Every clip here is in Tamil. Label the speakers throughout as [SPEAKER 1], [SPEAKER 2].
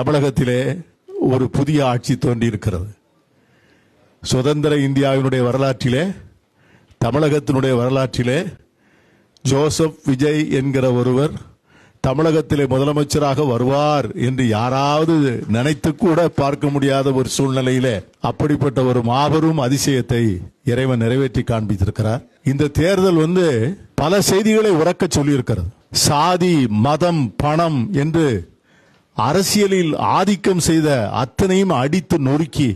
[SPEAKER 1] தமிழகத்திலே ஒரு புதிய ஆட்சி தோன்றியிருக்கிறது. சுதந்திர இந்தியாவினுடைய வரலாற்றிலே, தமிழகத்தினுடைய வரலாற்றிலே ஜோசப் விஜய் என்கிற ஒருவர் தமிழகத்திலே முதலமைச்சராக வருவார் என்று யாராவது நினைத்து கூட பார்க்க முடியாத ஒரு சூழ்நிலையிலே அப்படிப்பட்ட ஒரு மாபெரும் அதிசயத்தை இறைவன் நிறைவேற்றி காண்பித்திருக்கிறார். இந்த தேர்தல் பல செய்திகளை உறக்க சொல்லியிருக்கிறது. சாதி, மதம், பணம் என்று அரசியலில் ஆதிக்கம் செய்த அத்தனையும் அடித்து நொறுக்கி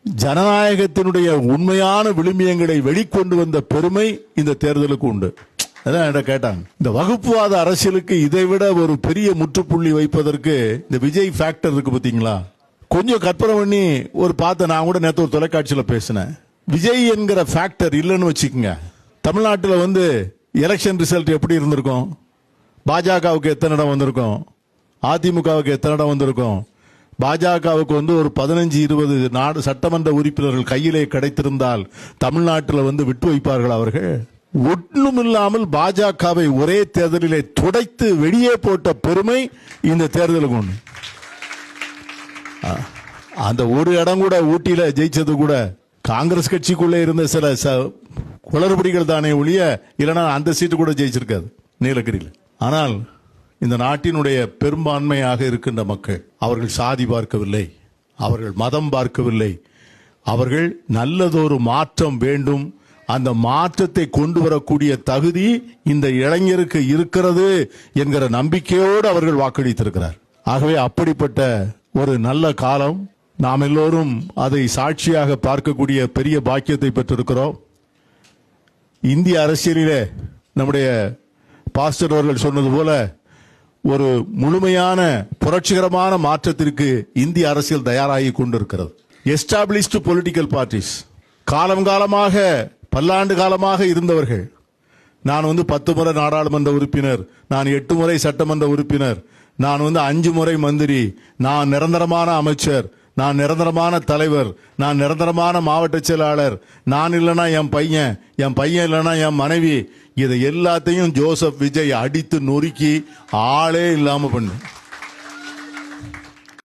[SPEAKER 1] ஜனநாயகத்தினுடைய உண்மையான விழுமியங்களை வெளிக்கொண்டு வந்த பெருமை இந்த தேர்தலுக்கு உண்டு. அதான் கேட்டாங்க, இந்த வகுப்புவாத அரசியலுக்கு இதைவிட ஒரு பெரிய முற்றுப்புள்ளி வைப்பதற்கு இந்த விஜய் ஃபேக்டர் இருக்கு பாத்தீங்களா? கொஞ்சம் கற்பனை பண்ணி ஒரு பார்த்த, நான் கூட நேற்று ஒரு தொலைக்காட்சியில் பேசினேன். விஜய் என்கிற ஃபேக்டர் இல்லைன்னு வச்சுக்கோங்க, தமிழ்நாட்டில் எலெக்ஷன் ரிசல்ட் எப்படி இருந்திருக்கும்? பாஜகவுக்கு எத்தனை இடம் வந்திருக்கும்? அதிமுகவுக்கு எத்தனை இடம் வந்திருக்கும்? பாஜகவுக்கு ஒரு 15-20 சட்டமன்ற உறுப்பினர்கள் கையிலே கிடைத்திருந்தால் தமிழ்நாட்டில் விட்டு வைப்பார்கள் அவர்கள்? ஒன்றும் இல்லாமல் பாஜகவை ஒரே தேர்தலிலே துடைத்து வெளியே போட்ட பெருமை இந்த தேர்தலுக்கு உண்டு. அந்த ஒரு இடம் கூட ஊட்டியில ஜெயிச்சது கூட காங்கிரஸ் கட்சிக்குள்ளே இருந்த சில குளறுபடிகள் தானே ஒழிய, இல்லைன்னா அந்த சீட்டு கூட ஜெயிச்சிருக்காது நீலகிரியில். ஆனால் இந்த நாட்டினுடைய பெரும்பான்மையாக இருக்கின்ற மக்கள், அவர்கள் சாதி பார்க்கவில்லை, அவர்கள் மதம் பார்க்கவில்லை, அவர்கள் நல்லதொரு மாற்றம் வேண்டும், அந்த மாற்றத்தை கொண்டு வரக்கூடிய தகுதி இந்த இளைஞருக்கு இருக்கிறது என்கிற நம்பிக்கையோடு அவர்கள் வாக்களித்திருக்கிறார். ஆகவே அப்படிப்பட்ட ஒரு நல்ல காலம், நாம் எல்லோரும் அதை சாட்சியாக பார்க்கக்கூடிய பெரிய பாக்கியத்தை பெற்றிருக்கிறோம். இந்திய அரசியலிலே நம்முடைய பாஸ்டர் அவர்கள் சொன்னது போல ஒரு முழுமையான புரட்சிகரமான மாற்றத்திற்கு இந்திய அரசியல் தயாராகி கொண்டிருக்கிறது. எஸ்டாப்ளிஷ்டு பொலிட்டிக்கல் பார்ட்டிஸ், காலம் காலமாக பல்லாண்டு காலமாக இருந்தவர்கள், நான் 10 முறை நாடாளுமன்ற உறுப்பினர், நான் 8 முறை சட்டமன்ற உறுப்பினர், நான் 5 முறை மந்திரி, நான் நிரந்தரமான அமைச்சர், நான் நிரந்தரமான தலைவர், நான் நிரந்தரமான மாவட்ட செயலாளர், நான் இல்லைன்னா என் பையன் இல்லைன்னா என் மனைவி, இதை எல்லாத்தையும் ஜோசப் விஜய் அடித்து நொறுக்கி ஆளே இல்லாம பண்ணு.